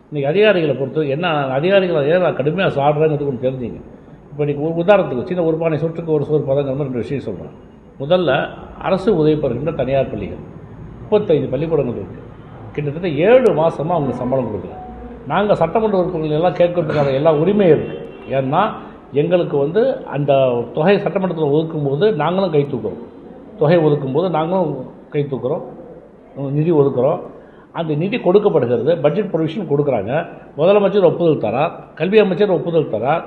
இன்றைக்கி அதிகாரிகளை பொறுத்து என்ன அதிகாரிகளை ஏன் நான் கடுமையாக சாடுறேங்கிறது கொஞ்சம் தெரிஞ்சுங்க. இப்போ இன்றைக்கி உதாரணத்துக்கு சின்ன ஒரு பானை சொட்டுக்கு ஒரு சோறு பதங்கிற மாதிரி 2 விஷயம் சொல்கிறேன். முதல்ல அரசு உதவி பெறுகின்ற தனியார் பள்ளிகள் 35 பள்ளிக்கூடங்கள் இருக்குது. கிட்டத்தட்ட 7 மாதமாக அவங்க சம்பளம் கொடுக்கல. நாங்கள் சட்டமன்ற உறுப்பினர்கள் எல்லாம் கேட்கறதுக்கான எல்லா உரிமையும் இருக்குது. ஏன்னா எங்களுக்கு அந்த தொகை சட்டமன்றத்தில் ஒதுக்கும்போது நாங்களும் கை தூக்குறோம், தொகை ஒதுக்கும்போது நாங்களும் கை தூக்குறோம், நிதி ஒதுக்குறோம். அந்த நிதி கொடுக்கப்படுகிறது, பட்ஜெட் ப்ரொவிஷன் கொடுக்குறாங்க, முதலமைச்சர் ஒப்புதல் தரார், கல்வி அமைச்சர் ஒப்புதல் தரார்.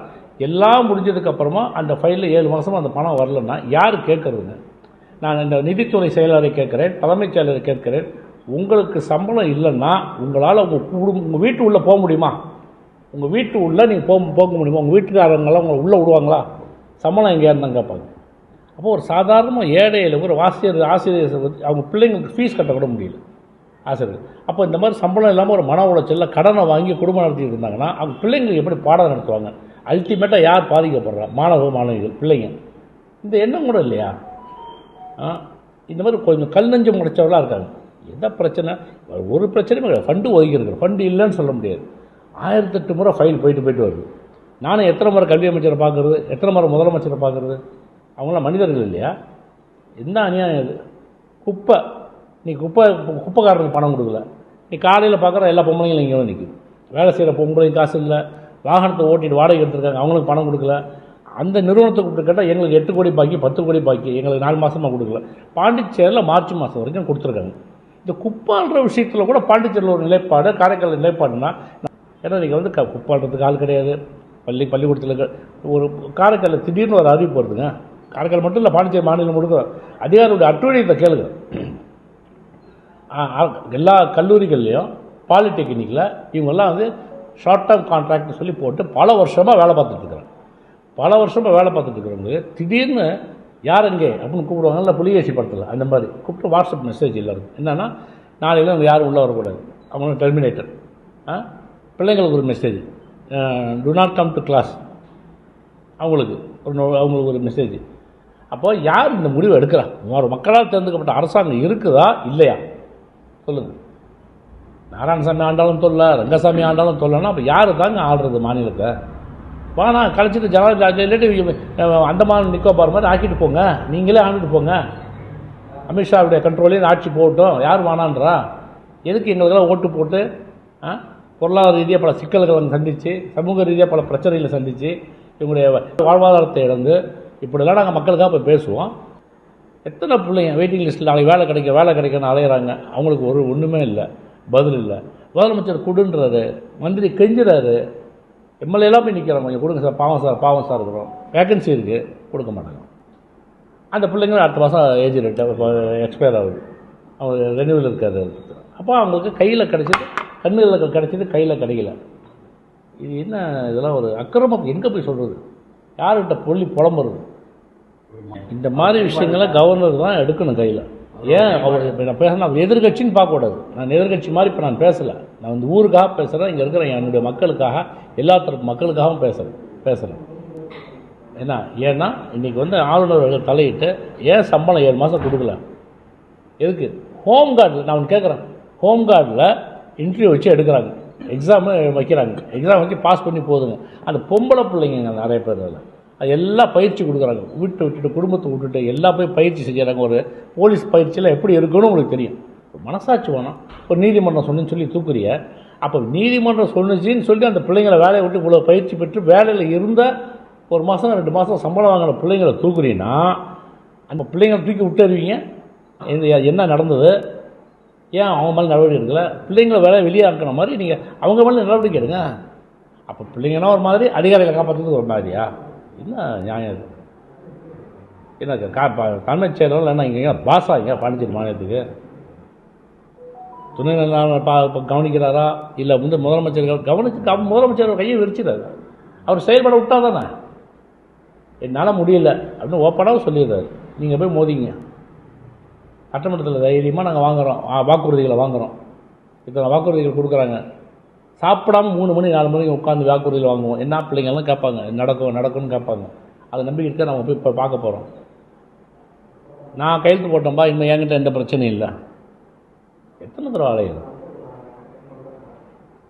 எல்லாம் முடிஞ்சதுக்கப்புறமா அந்த ஃபைலில் 7 மாதமாக அந்த பணம் வரலன்னா யார் கேட்குறதுங்க? நான் இந்த நிதித்துறை செயலரை கேட்குறேன், தலைமைச் செயலரை கேட்குறேன். உங்களுக்கு சம்பளம் இல்லைன்னா உங்களால் உங்கள் வீட்டு உள்ளே போக முடியுமா? உங்கள் வீட்டு உள்ளே நீங்கள் போக முடியுமா? உங்கள் வீட்டுக்காரங்களாம் உங்களை உள்ளே விடுவாங்களா? சம்பளம் எங்கேயா இருந்தாங்க கேட்பாங்க. அப்போ ஒரு சாதாரண ஏழையில் ஒரு ஆசிரியர் அவங்க பிள்ளைங்களுக்கு ஃபீஸ் கட்ட கூட முடியல ஆசிரியர். அப்போ இந்த மாதிரி சம்பளம் இல்லாமல் ஒரு மன உளைச்சலில் கடனை வாங்கி குடும்பம் நடத்திட்டு இருந்தாங்கன்னா அவங்க பிள்ளைங்களுக்கு எப்படி பாடம் நடத்துவாங்க? அல்டிமேட்டாக யார் பாதிக்கப்படுறா? மாணவிகள், பிள்ளைங்க. இந்த எண்ணம் கூட இல்லையா? இந்த மாதிரி கொஞ்சம் கல் நெஞ்சம் முடிச்சவர்களாக இருக்காங்க. என்ன பிரச்சனை? ஒரு பிரச்சனையும் கிடையாது. ஃபண்டு ஒதுக்கிருக்கு, ஃபண்டு இல்லைன்னு சொல்ல முடியாது. 1008 முறை ஃபைல் போயிட்டு வருது. நானும் எத்தனை முறை கல்வி அமைச்சரை பார்க்குறது, எத்தனை முறை முதலமைச்சரை பார்க்குறது? அவங்களாம் மனிதர்கள் இல்லையா? என்ன அநியாயம் இது? குப்பை, நீ குப்பைக்காரனுக்கு பணம் கொடுக்கல. நீ காலையில் பார்க்குற எல்லா பொம்பளைங்களும் இங்கே வந்து நிற்குது. வேலை செய்கிற பொம்பளையும் காசு இல்லை, வாகனத்தை ஓட்டிட்டு வாடகை எடுத்துருக்காங்க, அவங்களுக்கு பணம் கொடுக்கல. அந்த நிறுவனத்தை கூப்பிட்டு கேட்டால் எங்களுக்கு 8 கோடி பாக்கி, 10 கோடி பாக்கி, எங்களுக்கு 4 மாதமாக கொடுக்கல. பாண்டிச்சேரியில் மார்ச் மாதம் வரைக்கும் கொடுத்துருக்காங்க. இந்த குப்பான்ற விஷயத்தில் கூட பாண்டிச்சேரியில் ஒரு நிலைப்பாடு, காரைக்கால் நிலைப்பாடுனா, ஏன்னா நீங்கள் குப்பாடுறதுக்கு ஆள் கிடையாது. பள்ளிக்கூடத்தில் ஒரு காரைக்காலில் திடீர்னு ஒரு அறிவிப்பு வருதுங்க. காரைக்கால் மட்டும் இல்லை, பாண்டிச்சேரி மாநிலம் முழுக்க அதிகாரியுடைய அட்டுழியத்தை கேளுங்க. எல்லா கல்லூரிகள்லேயும் பாலிடெக்னிக்கில் இவங்கெல்லாம் ஷார்ட் டேர்ம் கான்ட்ராக்ட்னு சொல்லி போட்டு பல வருஷமாக வேலை பார்த்துட்ருக்குறாங்க. திடீர்னு யார் எங்கே அப்படின்னு கூப்பிடுவாங்க. இல்லை புலிகேசி படத்தில் அந்த மாதிரி கூப்பிட்டு வாட்ஸ்அப் மெசேஜ் எல்லாருக்கும் என்னென்னா, நாளையில் அவங்க யாரும் உள்ளே வரக்கூடாது, அவங்களும் டெர்மினேட்டர். பிள்ளைங்களுக்கு ஒரு message, do not come to class, அவங்களுக்கு ஒரு மெசேஜ். அப்போ யார் இந்த முடிவை எடுக்கிறா? மக்களால் தேர்ந்தெடுக்கப்பட்ட அரசாங்கம் இருக்குதா இல்லையா சொல்லுங்கள். நாராயணசாமி ஆண்டாலும் தொல்லை, ரங்கசாமி ஆண்டாலும் தொல்லைன்னா அப்போ யார் தாங்க ஆள்றது மாநிலத்தை? வானா கழிச்சிட்டு ஜனாதிபதி இல்லாட்டி அந்தமான் நிக்கோபார் மாதிரி ஆக்கிட்டு போங்க, நீங்களே ஆண்டுட்டு போங்க. அமித்ஷாவுடைய கண்ட்ரோலையும் ஆட்சி போகட்டும், யார் வானான்றா? எதுக்கு எங்களுக்கெல்லாம் ஓட்டு போட்டு பொருளாதார ரீதியாக பல சிக்கல்களை சந்தித்து, சமூக ரீதியாக பல பிரச்சனைகளை சந்தித்து, இவங்களுடைய வாழ்வாதாரத்தை இழந்து இப்படிலாம் நாங்கள் மக்களுக்காக போய் பேசுவோம். எத்தனை பிள்ளைங்க வெயிட்டிங் லிஸ்ட்டில் நாளைக்கு வேலை கிடைக்கணும்னு அலையிறாங்க. அவங்களுக்கு ஒன்றுமே இல்லை, பதில் இல்லை. முதலமைச்சர் கொடுன்றாரு, மந்திரி கெஞ்சுறாரு, எம்எல்ஏலாம் போய் நிற்கிறோம், கொஞ்சம் கொடுங்க சார், பாவம் சார் இருக்கிறோம், வேக்கன்சி இருக்குது, கொடுக்க மாட்டாங்க. அந்த பிள்ளைங்களும் அடுத்த மாதம் ஏஜ் ரேட்டு எக்ஸ்பயர் ஆகுது, அவங்க ரெனியூவல் இருக்காது. அப்போ அவங்களுக்கு கையில் கிடச்சிது, கண்ணுகளில் கிடச்சிது, கையில் கிடைக்கல. இது என்ன? இதெல்லாம் ஒரு அக்கிரமம். எங்கே போய் சொல்கிறது? யார்கிட்ட புலம்புறது? இந்த மாதிரி விஷயங்களை கவர்னர் தான் எடுக்கணும் கையில். ஏன் அவர் இப்போ நான் பேசுகிறேன், அவர் எதிர்கட்சின்னு பார்க்கக்கூடாது. நான் எதிர்கட்சி மாதிரி இப்போ நான் பேசலை. நான் ஊருக்காக பேசுகிறேன், இங்கே இருக்கிற என்னுடைய மக்களுக்காக, எல்லா தரப்பு மக்களுக்காகவும் பேசுகிறேன். ஏன்னா இன்றைக்கி ஆளுநர்கள் தலையிட்டு ஏன் சம்பளம் 7 மாதம் கொடுக்கல? எதுக்கு? ஹோம் கார்டில் நான் ஒன்று கேட்குறேன். ஹோம் கார்டில் இன்டர்வியூ வச்சு எடுக்கிறாங்க, எக்ஸாமு வைக்கிறாங்க, எக்ஸாம் வச்சு பாஸ் பண்ணி போதுங்க. அந்த பொம்பளை பிள்ளைங்க நிறைய பேர் அதில் அது எல்லாம் பயிற்சி கொடுக்குறாங்க. விட்டுட்டு குடும்பத்தை விட்டுட்டு எல்லாம் போய் பயிற்சி செஞ்சுறாங்க. ஒரு போலீஸ் பயிற்சியில் எப்படி இருக்குன்னு உங்களுக்கு தெரியும். மனசாட்சி வேணும். ஒரு நீதிமன்றம் சொன்னு சொல்லி தூக்குறிய, அப்போ நீதிமன்றம் சொன்னுச்சின்னு சொல்லி அந்த பிள்ளைங்களை வேலையை விட்டு இவ்வளோ பயிற்சி பெற்று வேலையில் இருந்த 1 மாதம் 2 மாதம் சம்பளம் வாங்கின பிள்ளைங்களை தூக்குறீங்கன்னா அந்த பிள்ளைங்களை தூக்கி விட்டுருவீங்க. என்ன நடந்தது? ஏன் அவங்க மேலே நடவடிக்கை எடுக்கல? பிள்ளைங்களை வேலை வெளியே ஆக்கின மாதிரி நீங்கள் அவங்க மேலே நடவடிக்கை எடுங்க. அப்போ பிள்ளைங்கன்னா ஒரு மாதிரி, அதிகாரிகளை காப்பாற்றுறது ஒரு மாதிரியா? என்ன நியாயம் இது? என்ன தலைமைச் செயலர் என்ன இங்கே பாஸா இங்கே பாண்டிச்சேரி மாநிலத்துக்கு துணை கவனிக்கிறாரா? இல்லை முதலமைச்சர் முதலமைச்சர் கையை விரிச்சிடாரு. அவர் செயல்பட விட்டா தானே. என்னால் முடியல அப்படின்னு ஓப்பனாக சொல்லிடுறாரு. நீங்கள் போய் மோதிங்க. சட்டமன்றத்தில் தைரியமாக நாங்கள் வாங்குகிறோம், வாக்குறுதிகளை வாங்குகிறோம். இத்தனை வாக்குறுதிகள் கொடுக்குறாங்க. சாப்பிடாமல் 3 மணி 4 மணிக்கு உட்காந்து வாக்குறுதிகள் வாங்குவோம். என்ன பிள்ளைங்கள்லாம் கேட்பாங்க, நடக்கும்னு கேட்பாங்க. அதை நம்பிக்கிட்டு நம்ம போய் இப்போ பார்க்க போகிறோம். நான் கையெழுத்து போட்டோம்பா, இன்னும் என்கிட்ட எந்த பிரச்சனையும் இல்லை. எத்தனை தடவை அலையுது?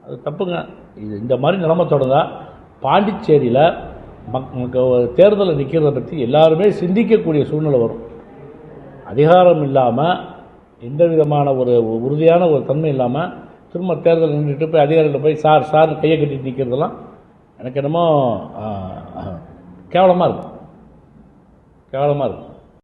அது தப்புங்க. இது இந்த மாதிரி நிலைமை தொடர்ந்தா பாண்டிச்சேரியில் தேர்தலில் நிற்கிறத பற்றி எல்லாருமே சிந்திக்கக்கூடிய சூழ்நிலை வரும். அதிகாரம் இல்லாமல், எந்த விதமான ஒரு உறுதியான ஒரு தன்மை இல்லாமல் திரும்ப தேர்தல் நின்றுட்டு போய் அதிகாரிகள் போய் சார்னு கையை கட்டிட்டு நிற்கிறதெல்லாம் எனக்கு என்னமோ கேவலமாக இருக்கும்.